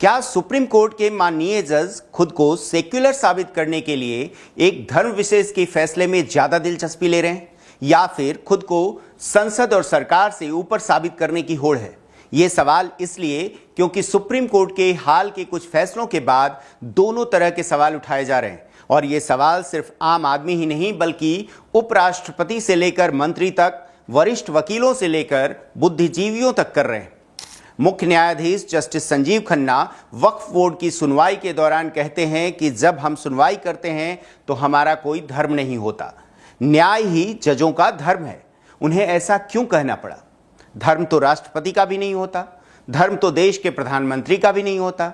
क्या supreme court के माननीय जज खुद को सेक्युलर साबित करने के लिए एक धर्म विशेष के फैसले में ज्यादा दिलचस्पी ले रहे हैं, या फिर खुद को संसद और सरकार से ऊपर साबित करने की होड़ है? यह सवाल इसलिए क्योंकि सुप्रीम कोर्ट के हाल के कुछ फैसलों के बाद दोनों तरह के सवाल उठाए जा रहे हैं, और ये सवाल सिर्फ आम आदमी ही नहीं बल्कि उपराष्ट्रपति से लेकर मंत्री तक, वरिष्ठ वकीलों से लेकर बुद्धिजीवियों तक कर रहे हैं। मुख्य न्यायाधीश जस्टिस संजीव खन्ना वक्फ बोर्ड की सुनवाई के दौरान कहते हैं कि जब हम सुनवाई करते हैं तो हमारा कोई धर्म नहीं होता, न्याय ही जजों का धर्म है। उन्हें ऐसा क्यों कहना पड़ा? धर्म तो राष्ट्रपति का भी नहीं होता, धर्म तो देश के प्रधानमंत्री का भी नहीं होता।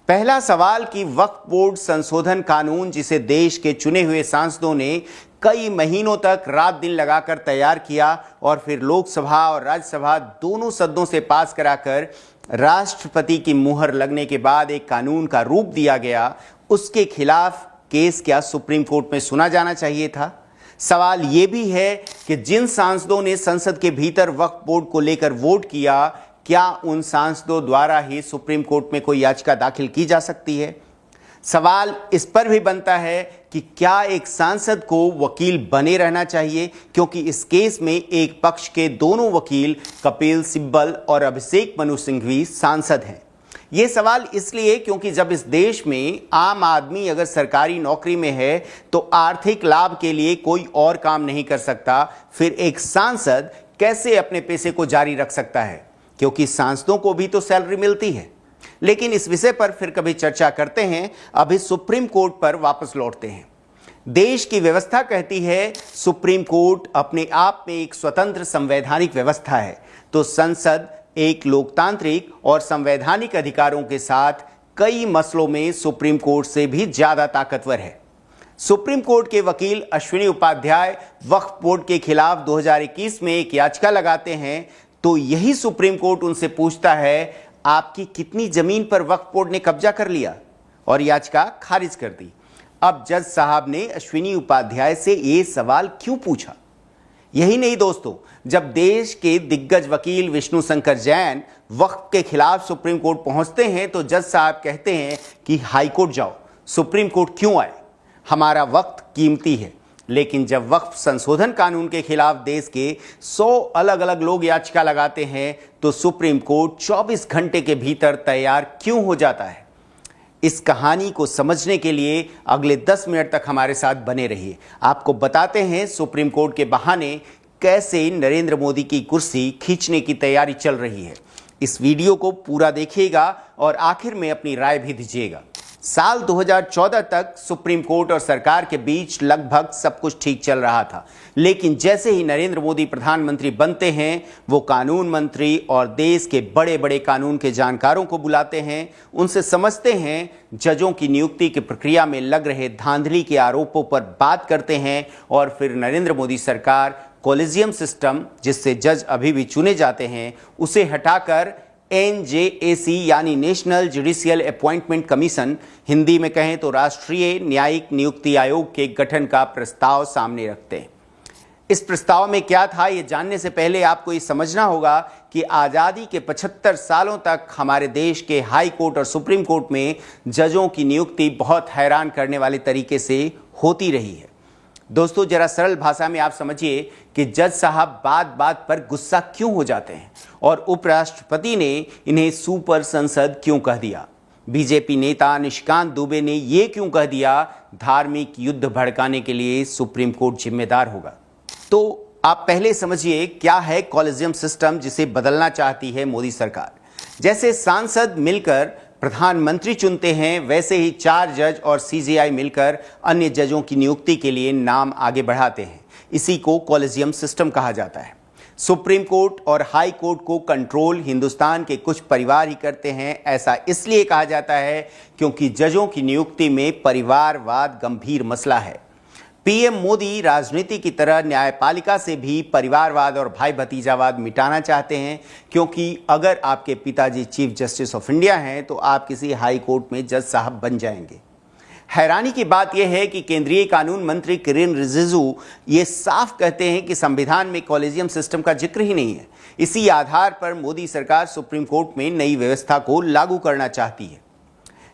पहला सवाल कि वक्फ बोर्ड संशोधन कानून, जिसे देश के चुने हुए सांसदों ने कई महीनों तक रात दिन लगाकर तैयार किया और फिर लोकसभा और राज्यसभा दोनों सदनों से पास कराकर राष्ट्रपति की मुहर लगने के बाद एक कानून का रूप दिया गया, उसके खिलाफ केस क्या सुप्रीम कोर्ट में सुना जाना चाहिए था? सवाल यह भी है कि जिन सांसदों ने संसद के भीतर वक्फ बोर्ड को लेकर वोट किया, क्या उन सांसदों द्वारा ही सुप्रीम कोर्ट में कोई याचिका दाखिल की जा सकती है? सवाल इस पर भी बनता है कि क्या एक सांसद को वकील बने रहना चाहिए, क्योंकि इस केस में एक पक्ष के दोनों वकील कपिल सिब्बल और अभिषेक मनु सिंघवी सांसद हैं। ये सवाल इसलिए क्योंकि जब इस देश में आम आदमी अगर सरकारी नौकरी में है तो आर्थिक लाभ के लिए कोई और काम नहीं कर सकता, फिर एक सांसद कैसे अपने पेशे को जारी रख सकता है? क्योंकि सांसदों को भी तो सैलरी मिलती है। लेकिन इस विषय पर फिर कभी चर्चा करते हैं। अभी सुप्रीम कोर्ट पर वापस लौटते हैं। देश की व्यवस्था कहती है सुप्रीम कोर्ट अपने आप में एक स्वतंत्र संवैधानिक व्यवस्था है, तो संसद एक लोकतांत्रिक और संवैधानिक अधिकारों के साथ कई मसलों में सुप्रीम कोर्ट से भी ज्यादा ताकतवर है। सुप्रीम कोर्ट के वकील अश्विनी उपाध्याय वक्फ बोर्ड के खिलाफ 2021 में एक याचिका लगाते हैं, तो यही सुप्रीम कोर्ट उनसे पूछता है आपकी कितनी जमीन पर वक्फ बोर्ड ने कब्जा कर लिया, और याचिका खारिज कर दी। अब जज साहब ने अश्विनी उपाध्याय से यह सवाल क्यों पूछा? यही नहीं दोस्तों, जब देश के दिग्गज वकील विष्णु शंकर जैन वक्फ के खिलाफ सुप्रीम कोर्ट पहुंचते हैं तो जज साहब कहते हैं कि हाई कोर्ट जाओ, सुप्रीम कोर्ट क्यों आए, हमारा वक्त कीमती है। लेकिन जब वक्फ संशोधन कानून के खिलाफ देश के 100 अलग अलग लोग याचिका लगाते हैं तो सुप्रीम कोर्ट 24 घंटे के भीतर तैयार क्यों हो जाता है? इस कहानी को समझने के लिए अगले 10 मिनट तक हमारे साथ बने रहिए। आपको बताते हैं सुप्रीम कोर्ट के बहाने कैसे नरेंद्र मोदी की कुर्सी खींचने की तैयारी चल रही है। इस वीडियो को पूरा देखिएगा और आखिर में अपनी राय भी दीजिएगा। साल 2014 तक सुप्रीम कोर्ट और सरकार के बीच लगभग सब कुछ ठीक चल रहा था, लेकिन जैसे ही नरेंद्र मोदी प्रधानमंत्री बनते हैं, वो कानून मंत्री और देश के बड़े बड़े कानून के जानकारों को बुलाते हैं, उनसे समझते हैं, जजों की नियुक्ति की प्रक्रिया में लग रहे धांधली के आरोपों पर बात करते हैं, और फिर नरेंद्र मोदी सरकार कॉलेजियम सिस्टम, जिससे जज अभी भी चुने जाते हैं, उसे हटाकर NJAC यानी national judicial appointment commission, Hindi में कहें तो राष्ट्रीय न्यायिक नियुक्ति आयोग के गठन का प्रस्ताव सामने रखते हैं। इस प्रस्ताव में क्या था, ये जानने से पहले आपको ये समझना होगा कि आज़ादी के 75 सालों तक हमारे देश के हाई कोर्ट और सुप्रीम कोर्ट में जजों की नियुक्ति बहुत हैरान करने वाले तरीके से होती रही है। दोस्तों, जरा सरल भाषा में आप समझिए कि जज साहब बात बात पर गुस्सा क्यों हो जाते हैं, और उपराष्ट्रपति ने इन्हें सुपर संसद क्यों कह दिया। बीजेपी नेता निशिकांत दुबे ने यह क्यों कह दिया, धार्मिक युद्ध भड़काने के लिए सुप्रीम कोर्ट जिम्मेदार होगा। तो आप पहले समझिए क्या है कॉलेजियम सिस्टम, जिसे बदलना चाहती है मोदी सरकार। जैसे सांसद मिलकर प्रधानमंत्री चुनते हैं, वैसे ही 4 जज और CJI मिलकर अन्य जजों की नियुक्ति के लिए नाम आगे बढ़ाते हैं। इसी को कॉलेजियम सिस्टम कहा जाता है। सुप्रीम कोर्ट और हाई कोर्ट को कंट्रोल हिंदुस्तान के कुछ परिवार ही करते हैं। ऐसा इसलिए कहा जाता है क्योंकि जजों की नियुक्ति में परिवारवाद गंभीर मसला है। पीएम मोदी राजनीति की तरह न्यायपालिका से भी परिवारवाद और भाई भतीजावाद मिटाना चाहते हैं, क्योंकि अगर आपके पिताजी चीफ जस्टिस ऑफ इंडिया हैं तो आप किसी हाई कोर्ट में जज साहब बन जाएंगे। हैरानी की बात यह है कि केंद्रीय कानून मंत्री किरेन रिजिजू ये साफ कहते हैं कि संविधान में कॉलेजियम सिस्टम का जिक्र ही नहीं है। इसी आधार पर मोदी सरकार सुप्रीम कोर्ट में नई व्यवस्था को लागू करना चाहती है।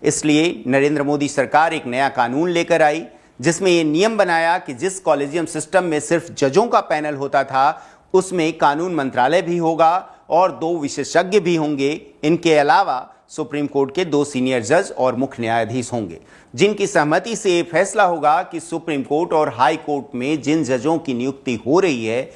इसलिए नरेंद्र मोदी सरकार एक नया कानून लेकर आई जिसमें यह नियम बनाया कि जिस कॉलेजियम सिस्टम में सिर्फ जजों का पैनल होता था उसमें कानून मंत्रालय भी होगा और 2 विशेषज्ञ भी होंगे। इनके अलावा सुप्रीम कोर्ट के 2 सीनियर जज और मुख्य न्यायाधीश होंगे जिनकी सहमति से यह फैसला होगा कि सुप्रीम कोर्ट और हाई कोर्ट में जिन जजों की नियुक्ति हो रही है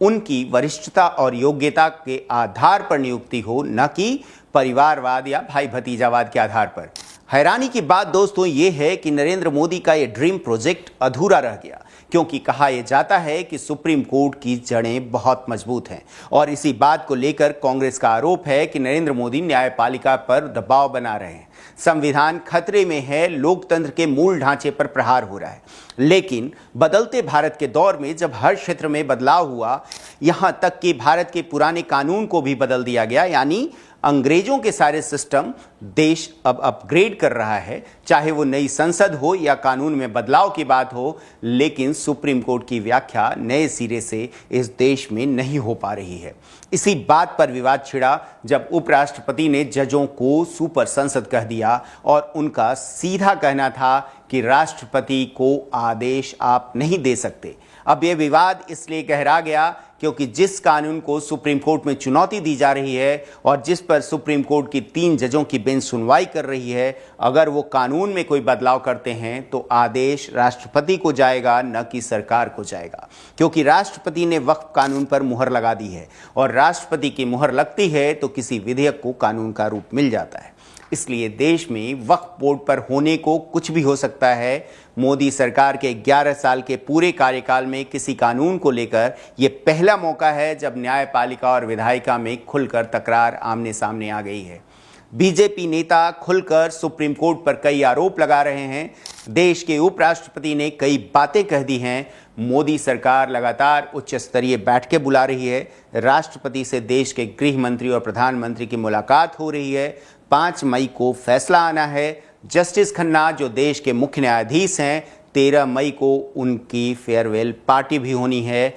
उनकी वरिष्ठता और योग्यता के आधार पर नियुक्ति हो, न कि परिवारवाद या भाई भतीजावाद के आधार पर। हैरानी की बात दोस्तों ये है कि नरेंद्र मोदी का ये ड्रीम प्रोजेक्ट अधूरा रह गया क्योंकि कहा यह जाता है कि सुप्रीम कोर्ट की जड़ें बहुत मजबूत हैं और इसी बात को लेकर कांग्रेस का आरोप है कि नरेंद्र मोदी न्यायपालिका पर दबाव बना रहे हैं। संविधान खतरे में है, लोकतंत्र के मूल ढांचे पर प्रहार हो रहा है। लेकिन बदलते भारत के दौर में जब हर क्षेत्र में बदलाव हुआ, यहां तक कि भारत के पुराने कानून को भी बदल दिया गया, यानी अंग्रेजों के सारे सिस्टम देश अब अपग्रेड कर रहा है, चाहे वो नई संसद हो या कानून में बदलाव की बात हो। लेकिन सुप्रीम कोर्ट की व्याख्या नए सिरे से इस देश में नहीं हो पा रही है। इसी बात पर विवाद छिड़ा जब उपराष्ट्रपति ने जजों को सुपर संसद कह दिया और उनका सीधा कहना था कि राष्ट्रपति को आदेश आप नहीं दे सकते। अब यह विवाद इसलिए गहरा गया क्योंकि जिस कानून को सुप्रीम कोर्ट में चुनौती दी जा रही है और जिस पर सुप्रीम कोर्ट की 3 जजों की बेंच सुनवाई कर रही है, अगर वो कानून में कोई बदलाव करते हैं तो आदेश राष्ट्रपति को जाएगा, न कि सरकार को जाएगा। क्योंकि राष्ट्रपति ने वक्फ कानून पर मुहर लगा दी है और राष्ट्रपति की मुहर लगती है तो किसी विधेयक को कानून का रूप मिल जाता है। इसलिए देश में वक्फ बोर्ड पर होने को कुछ भी हो सकता है। मोदी सरकार के 11 साल के पूरे कार्यकाल में किसी कानून को लेकर यह पहला मौका है जब न्यायपालिका और विधायिका में खुलकर तकरार आमने सामने आ गई है। बीजेपी नेता खुलकर सुप्रीम कोर्ट पर कई आरोप लगा रहे हैं। देश के उपराष्ट्रपति ने कई बातें कह दी हैं। मोदी सरकार लगातार उच्च स्तरीय बैठकें बुला रही है। राष्ट्रपति से देश के गृह मंत्री और प्रधानमंत्री की मुलाकात हो रही है। 5 मई को फैसला आना है। जस्टिस खन्ना जो देश के मुख्य न्यायाधीश हैं, 13 मई को उनकी फेयरवेल पार्टी भी होनी है।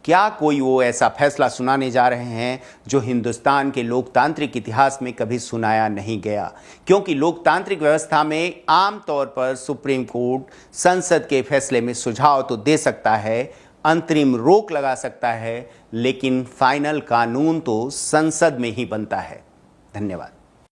क्या कोई वो ऐसा फैसला सुनाने जा रहे हैं जो हिंदुस्तान के लोकतांत्रिक इतिहास में कभी सुनाया नहीं गया? क्योंकि लोकतांत्रिक व्यवस्था में आमतौर पर सुप्रीम कोर्ट संसद के फैसले में सुझाव तो दे सकता है, अंतरिम रोक लगा सकता है, लेकिन फाइनल कानून तो संसद में ही बनता है। धन्यवाद।